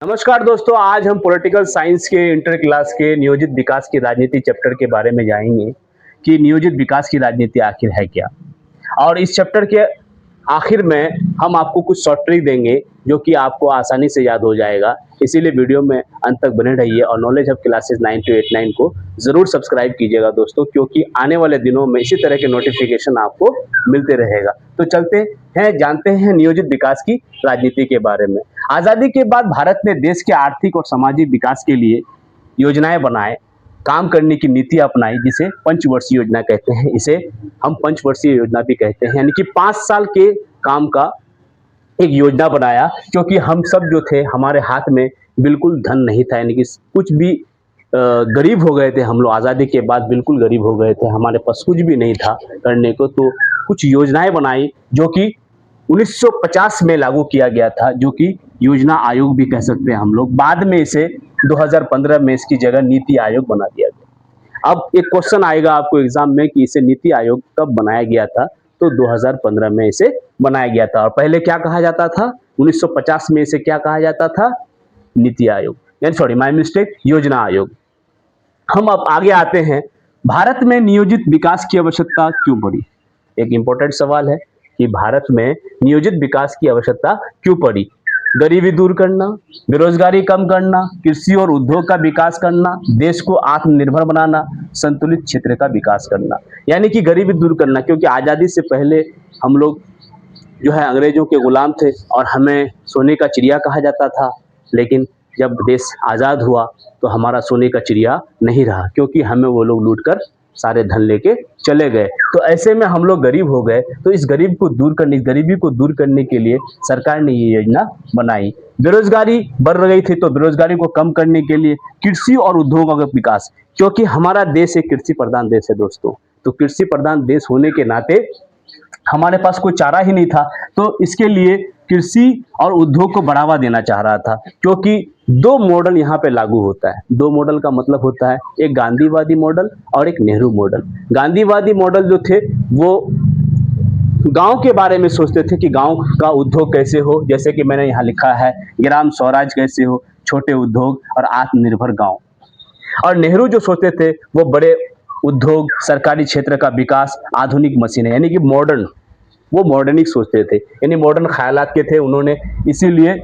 नमस्कार दोस्तों, आज हम पॉलिटिकल साइंस के इंटर क्लास के नियोजित विकास की राजनीति चैप्टर के बारे में जानेंगे कि नियोजित विकास की राजनीति आखिर है क्या। और इस चैप्टर के आखिर में हम आपको कुछ शॉर्ट ट्रिक देंगे जो कि आपको आसानी से याद हो जाएगा। इसीलिए वीडियो में अंत तक बने रहिए और नॉलेज हब क्लासेस 9289 को जरूर सब्सक्राइब कीजिएगा दोस्तों, क्योंकि आने वाले दिनों में इसी तरह के नोटिफिकेशन आपको मिलते रहेगा। तो चलते हैं, जानते हैं नियोजित विकास की राजनीति के बारे में। आजादी के बाद भारत ने देश के आर्थिक और सामाजिक विकास के लिए योजनाएं बनाए, काम करने की नीति अपनाई, जिसे पंचवर्षीय योजना कहते हैं। इसे हम पंचवर्षीय योजना भी कहते हैं, यानी कि 5 साल के काम का एक योजना बनाया, क्योंकि हम सब जो थे हमारे हाथ में बिल्कुल धन नहीं था, यानी कि कुछ भी गरीब हो गए थे हम लोग। आज़ादी के बाद बिल्कुल गरीब हो गए थे, हमारे पास कुछ भी नहीं था करने को। तो कुछ योजनाएं बनाई जो कि 1950 में लागू किया गया था, जो कि योजना आयोग भी कह सकते हैं हम लोग। बाद में इसे 2015 में इसकी जगह नीति आयोग बना दिया गया। अब एक क्वेश्चन आएगा आपको एग्जाम में कि इसे नीति आयोग कब बनाया गया था, तो 2015 में इसे बनाया गया था। और पहले क्या कहा जाता था? 1950 में इसे क्या कहा जाता था? नीति आयोग, यानी सॉरी माय मिस्टेक, योजना आयोग। हम अब आगे आते हैं, भारत में नियोजित विकास की आवश्यकता क्यों पड़ी। एक इंपॉर्टेंट सवाल है कि भारत में नियोजित विकास की आवश्यकता क्यों पड़ी। गरीबी दूर करना, बेरोजगारी कम करना, कृषि और उद्योग का विकास करना, देश को आत्मनिर्भर बनाना, संतुलित क्षेत्र का विकास करना। यानी कि गरीबी दूर करना, क्योंकि आज़ादी से पहले हम लोग जो है अंग्रेजों के गुलाम थे और हमें सोने का चिड़िया कहा जाता था। लेकिन जब देश आज़ाद हुआ तो हमारा सोने का चिड़िया नहीं रहा, क्योंकि हमें वो लोग लूट कर सारे धन लेके चले गए। तो ऐसे में हम लोग गरीब हो गए। तो इस गरीबी को दूर करने के लिए सरकार ने ये योजना बनाई। बेरोजगारी बढ़ रही थी, तो बेरोजगारी को कम करने के लिए कृषि और उद्योगों का विकास, क्योंकि हमारा देश एक कृषि प्रधान देश है दोस्तों। तो कृषि प्रधान देश होने के नाते हमारे पास कोई चारा ही नहीं था, तो इसके लिए कृषि और उद्योग को बढ़ावा देना चाह रहा था। क्योंकि दो मॉडल यहाँ पे लागू होता है। दो मॉडल का मतलब होता है एक गांधीवादी मॉडल और एक नेहरू मॉडल। गांधीवादी मॉडल जो थे वो गांव के बारे में सोचते थे कि गांव का उद्योग कैसे हो, जैसे कि मैंने यहाँ लिखा है ग्राम स्वराज कैसे हो, छोटे उद्योग और आत्मनिर्भर गांव। और नेहरू जो सोचते थे वो बड़े उद्योग, सरकारी क्षेत्र का विकास, आधुनिक मशीनें, यानी कि मॉडर्न, वो मॉडर्निक सोचते थे, यानी मॉडर्न ख्यालात के थे उन्होंने। इसीलिए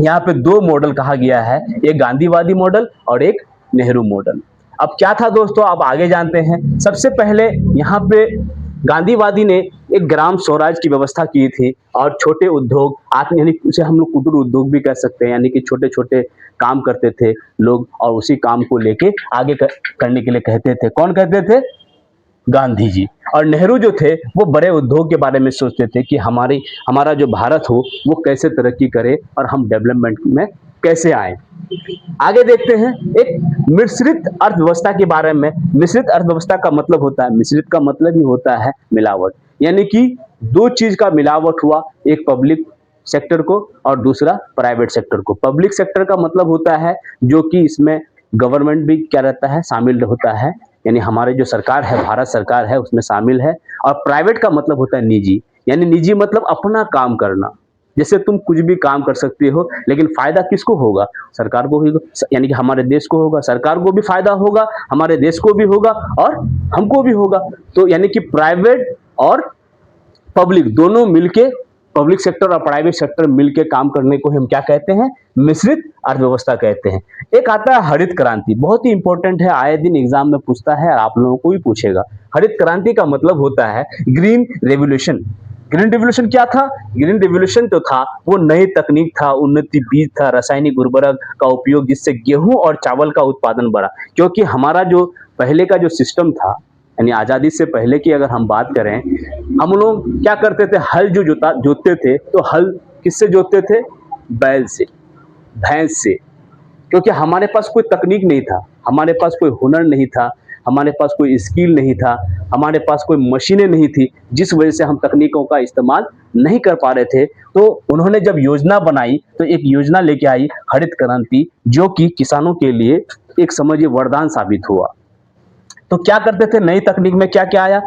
यहाँ पे दो मॉडल कहा गया है, एक गांधीवादी मॉडल और एक नेहरू मॉडल। अब क्या था दोस्तों, आप आगे जानते हैं। सबसे पहले यहाँ पे गांधीवादी ने एक ग्राम स्वराज की व्यवस्था की थी और छोटे उद्योग, आत्म, यानी उसे हम लोग कुटीर उद्योग भी कह सकते हैं, यानी कि छोटे छोटे काम करते थे लोग और उसी काम को लेके आगे करने के लिए कहते थे। कौन कहते थे? गांधी जी। और नेहरू जो थे वो बड़े उद्योग के बारे में सोचते थे कि हमारा जो भारत हो वो कैसे तरक्की करे और हम डेवलपमेंट में कैसे आए। आगे देखते हैं एक मिश्रित अर्थव्यवस्था के बारे में। मिश्रित अर्थव्यवस्था का मतलब होता है, मिश्रित का मतलब ही होता है मिलावट, यानी कि दो चीज का मिलावट हुआ, एक पब्लिक सेक्टर को और दूसरा प्राइवेट सेक्टर को। पब्लिक सेक्टर का मतलब होता है जो कि इसमें गवर्नमेंट भी क्या रहता है, शामिल होता है, यानी हमारे जो सरकार है, भारत सरकार है, उसमें शामिल है। और प्राइवेट का मतलब होता है निजी, यानी निजी मतलब अपना काम करना। जैसे तुम कुछ भी काम कर सकते हो, लेकिन फायदा किसको होगा? सरकार को होगा, यानी कि हमारे देश को होगा। सरकार को भी फायदा होगा, हमारे देश को भी होगा और हमको भी होगा। तो यानी कि प्राइवेट और पब्लिक दोनों मिलके, पब्लिक सेक्टर और प्राइवेट सेक्टर मिलके काम करने को हम क्या कहते हैं? मिश्रित अर्थव्यवस्था कहते हैं। एक आता है हरित क्रांति, बहुत ही इंपॉर्टेंट है, आए दिन एग्जाम में पूछता है और आप लोगों को भी पूछेगा। हरित क्रांति का मतलब होता है ग्रीन रेवोल्यूशन। ग्रीन रेवोल्यूशन क्या था? ग्रीन रेवोल्यूशन तो था वो नई तकनीक था, उन्नति बीज था, रासायनिक उर्वरक का उपयोग, जिससे गेहूं और चावल का उत्पादन बढ़ा। क्योंकि हमारा जो पहले का जो सिस्टम था, यानी आज़ादी से पहले की अगर हम बात करें, हम लोग क्या करते थे? हल जो जोतते थे, तो हल किससे जोतते थे? बैल से, भैंस से। क्योंकि हमारे पास कोई तकनीक नहीं था, हमारे पास कोई हुनर नहीं था, हमारे पास कोई स्किल नहीं था, हमारे पास कोई मशीनें नहीं थी, जिस वजह से हम तकनीकों का इस्तेमाल नहीं कर पा रहे थे। तो उन्होंने जब योजना बनाई तो एक योजना लेके आई हरित क्रांति, जो कि किसानों के लिए एक समझिए वरदान साबित हुआ। तो क्या करते थे? नई तकनीक में क्या क्या आया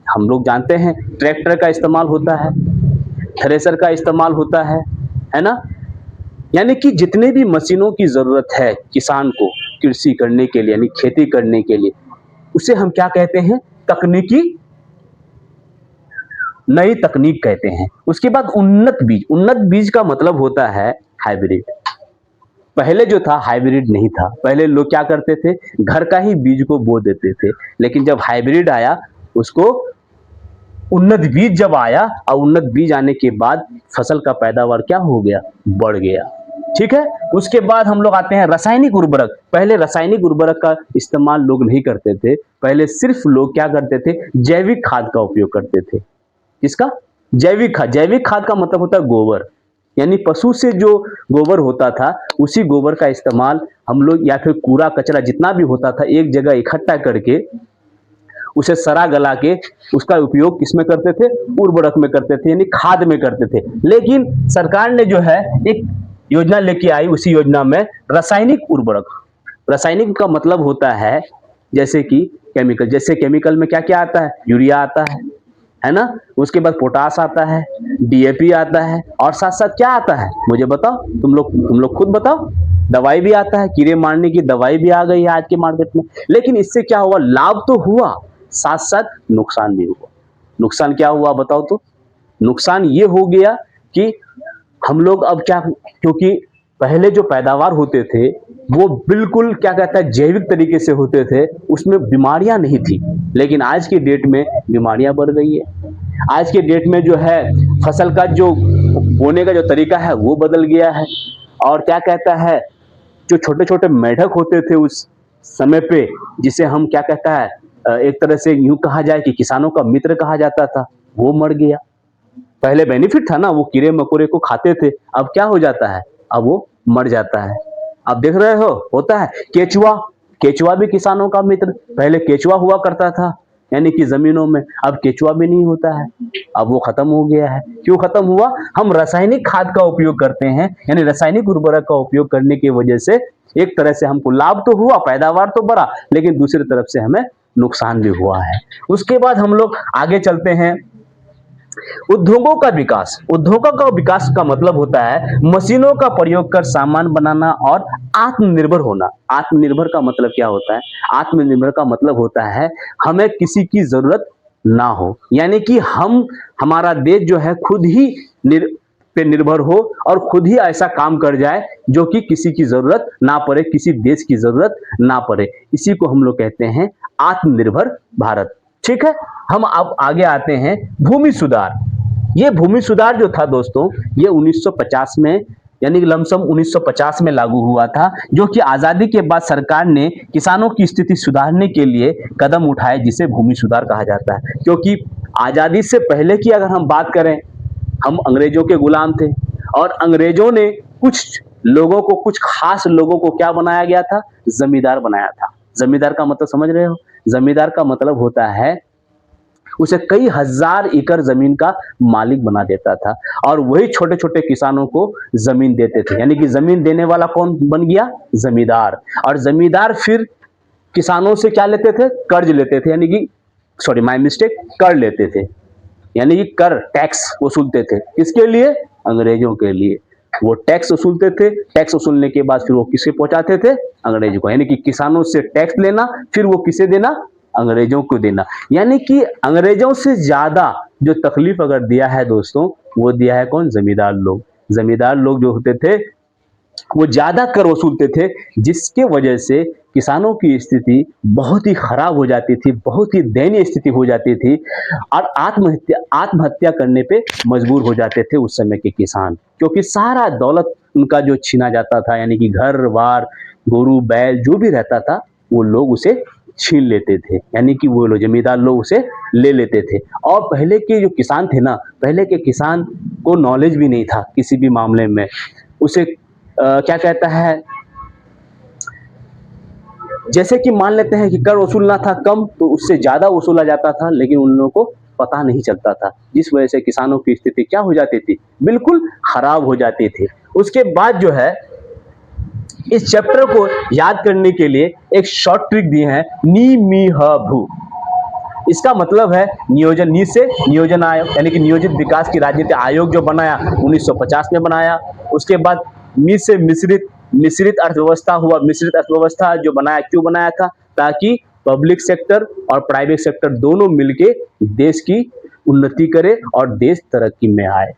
हम लोग जानते हैं। ट्रैक्टर का इस्तेमाल होता है, थ्रेसर का इस्तेमाल होता है ना, यानी कि जितने भी मशीनों की जरूरत है किसान को कृषि करने के लिए, यानी खेती करने के लिए, उसे हम क्या कहते हैं? तकनीकी, नई तकनीक कहते हैं। उसके बाद उन्नत बीज। उन्नत बीज का मतलब होता है हाइब्रिड। पहले जो था हाइब्रिड नहीं था, पहले लोग क्या करते थे? घर का ही बीज को बो देते थे। लेकिन जब हाइब्रिड आया, उसको उन्नत बीज जब आया, और उन्नत बीज आने के बाद फसल का पैदावार क्या हो गया? बढ़ गया। ठीक है। उसके बाद हम लोग आते हैं रासायनिक उर्वरक। पहले रासायनिक उर्वरक का इस्तेमाल लोग नहीं करते थे, पहले सिर्फ लोग क्या करते थे? जैविक खाद का उपयोग करते थे। किसका? जैविक खाद। जैविक खाद का मतलब होता है गोबर, यानी पशु से जो गोबर होता था, उसी गोबर का इस्तेमाल हम लोग, या फिर कूड़ा कचरा जितना भी होता था, एक जगह इकट्ठा करके उसे सड़ा गला के उसका उपयोग किसमें करते थे? उर्वरक में करते थे, यानी खाद में करते थे। लेकिन सरकार ने जो है एक योजना लेके आई, उसी योजना में रासायनिक उर्वरक। रासायनिक का मतलब होता है जैसे कि केमिकल। जैसे केमिकल में क्या क्या आता है? यूरिया आता है ना? उसके बाद पोटास आता है, डीएपी आता है, और साथ साथ क्या आता है? मुझे बताओ, तुम लोग खुद बताओ। दवाई भी आता है, कीड़े मारने की दवाई भी आ गई है आज के मार्केट में। लेकिन इससे क्या हुआ? लाभ तो हुआ, साथ साथ नुकसान भी हुआ। नुकसान क्या हुआ बताओ तो? नुकसान ये हो गया कि हम लोग अब क्या, क्योंकि पहले जो पैदावार होते थे वो बिल्कुल क्या कहता है, जैविक तरीके से होते थे, उसमें बीमारियां नहीं थी। लेकिन आज की डेट में बीमारियां बढ़ गई है। आज के डेट में जो है फसल का जो बोने का जो तरीका है वो बदल गया है। और क्या कहता है, जो छोटे छोटे मेढक होते थे उस समय पे, जिसे हम क्या कहता है, एक तरह से यूं कहा जाए कि किसानों का मित्र कहा जाता था, वो मर गया। पहले बेनिफिट था ना, वो कीड़े मकोड़े को खाते थे। अब क्या हो जाता है? अब वो मर जाता है। अब देख रहे हो, होता है केचुआ। केचुआ भी किसानों का मित्र। पहले केचुआ हुआ करता था, यानी कि जमीनों में। अब केचुआ भी नहीं होता है, अब वो खत्म हो गया है। क्यों खत्म हुआ? हम रासायनिक खाद का उपयोग करते हैं, यानी रासायनिक उर्वरक का उपयोग करने की वजह से एक तरह से हमको लाभ तो हुआ, पैदावार तो बढ़ा, लेकिन दूसरी तरफ से हमें नुकसान भी हुआ है। उसके बाद हम लोग आगे चलते हैं। उद्योगों का विकास। उद्योगों का विकास का मतलब होता है मशीनों का प्रयोग कर सामान बनाना और आत्मनिर्भर होना। आत्मनिर्भर का मतलब क्या होता है? आत्मनिर्भर का मतलब होता है हमें किसी की जरूरत ना हो, यानी कि हम, हमारा देश जो है खुद ही पे निर्भर हो और खुद ही ऐसा काम कर जाए जो कि किसी की जरूरत ना पड़े, किसी देश की जरूरत ना पड़े। इसी को हम लोग कहते हैं आत्मनिर्भर भारत। ठीक है। हम अब आगे आते हैं भूमि सुधार। ये भूमि सुधार जो था दोस्तों, ये 1950 में, यानी लमसम 1950 में लागू हुआ था, जो कि आजादी के बाद सरकार ने किसानों की स्थिति सुधारने के लिए कदम उठाए, जिसे भूमि सुधार कहा जाता है। क्योंकि आजादी से पहले की अगर हम बात करें, हम अंग्रेजों के गुलाम थे, और अंग्रेजों ने कुछ लोगों को, कुछ खास लोगों को क्या बनाया गया था? जमींदार बनाया था। जमींदार का मतलब समझ रहे हो? जमींदार का मतलब होता है उसे कई हजार एकड़ जमीन का मालिक बना देता था, और वही छोटे छोटे किसानों को जमीन देते थे। यानी कि जमीन देने वाला कौन बन गया? जमींदार। और जमींदार फिर किसानों से क्या लेते थे? कर्ज लेते थे, यानी कि सॉरी माय मिस्टेक, कर लेते थे, यानी कि कर, टैक्स वसूलते थे। किसके लिए? अंग्रेजों के लिए। वो टैक्स वसूलते थे, टैक्स वसूलने के बाद फिर वो किसे पहुंचाते थे? अंग्रेजों को। यानी कि किसानों से टैक्स लेना, फिर वो किसे देना? अंग्रेजों को देना। यानी कि अंग्रेजों से ज्यादा जो तकलीफ अगर दिया है दोस्तों, वो दिया है कौन? जमींदार लोग। जमींदार लोग जो होते थे वो ज्यादा कर वसूलते थे, जिसके वजह से किसानों की स्थिति बहुत ही खराब हो जाती थी, बहुत ही दयनीय स्थिति हो जाती थी, और आत्महत्या करने पे मजबूर हो जाते थे उस समय के किसान। क्योंकि सारा दौलत उनका जो छीना जाता था, यानी कि घर बार, गोरू बैल जो भी रहता था, वो लोग उसे छीन लेते थे, यानी कि वो लोग जमींदार लोग उसे ले लेते थे। और पहले के जो किसान थे ना, पहले के किसान को नॉलेज भी नहीं था किसी भी मामले में। उसे क्या कहता है, जैसे कि मान लेते हैं कि कर वसूलना था कम, तो उससे ज्यादा वसूला जाता था, लेकिन उन लोगों को पता नहीं चलता था, जिस वजह से किसानों की स्थिति क्या हो जाती थी? बिल्कुल खराब हो जाती थी। उसके बाद जो है, इस चैप्टर को याद करने के लिए एक शॉर्ट ट्रिक दी है, नी मी ह भू। इसका मतलब है नियोजन। नी से नियोजन आयोग, यानी कि नियोजित विकास की राजनीति आयोग जो बनाया 1950 में बनाया। उसके बाद मी से मिश्रित अर्थव्यवस्था हुआ। मिश्रित अर्थव्यवस्था जो बनाया, क्यों बनाया था? ताकि पब्लिक सेक्टर और प्राइवेट सेक्टर दोनों मिलके देश की उन्नति करे और देश तरक्की में आए।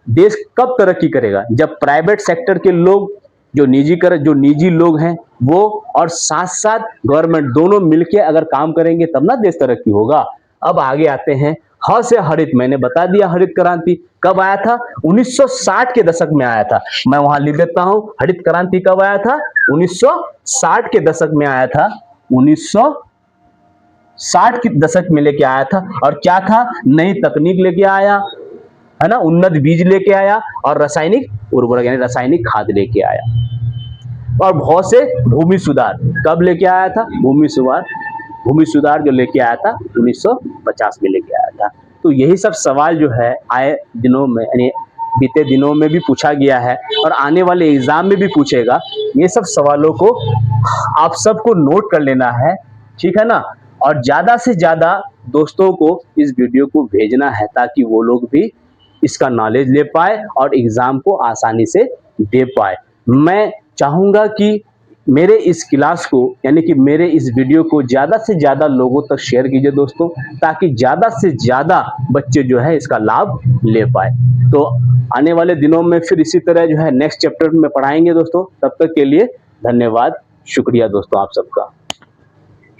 देश कब तरक्की करेगा? जब प्राइवेट सेक्टर के लोग, जो निजी लोग हैं वो और साथ साथ गवर्नमेंट दोनों मिलके अगर काम करेंगे तब ना देश तरक्की होगा। अब आगे आते हैं ह से हरित। मैंने बता दिया हरित क्रांति कब आया था? 1960 के दशक में आया था। मैं वहां लिख देता हूं, हरित क्रांति कब आया था? 1960 के दशक में आया था। 1960 के दशक में लेके आया था। और क्या था? नई तकनीक लेके आया, है ना, उन्नत बीज लेके आया और रासायनिक उर्वरक यानी रासायनिक खाद लेके आया। और बहुत से भूमि सुधार कब लेके आया था? भूमि सुधार जो लेके आया था 1950 में लेके आया था। तो यही सब सवाल जो है आए दिनों में, यानी बीते दिनों में भी पूछा गया है और आने वाले एग्जाम में भी पूछेगा। ये सब सवालों को आप सबको नोट कर लेना है, ठीक है ना। और ज्यादा से ज्यादा दोस्तों को इस वीडियो को भेजना है ताकि वो लोग भी इसका नॉलेज ले पाए और एग्जाम को आसानी से दे पाए। मैं चाहूंगा कि मेरे इस क्लास को, यानी कि मेरे इस वीडियो को ज्यादा से ज्यादा लोगों तक शेयर कीजिए दोस्तों, ताकि ज्यादा से ज्यादा बच्चे जो है इसका लाभ ले पाए। तो आने वाले दिनों में फिर इसी तरह जो है नेक्स्ट चैप्टर में पढ़ाएंगे दोस्तों। तब तक के लिए धन्यवाद, शुक्रिया दोस्तों आप सबका।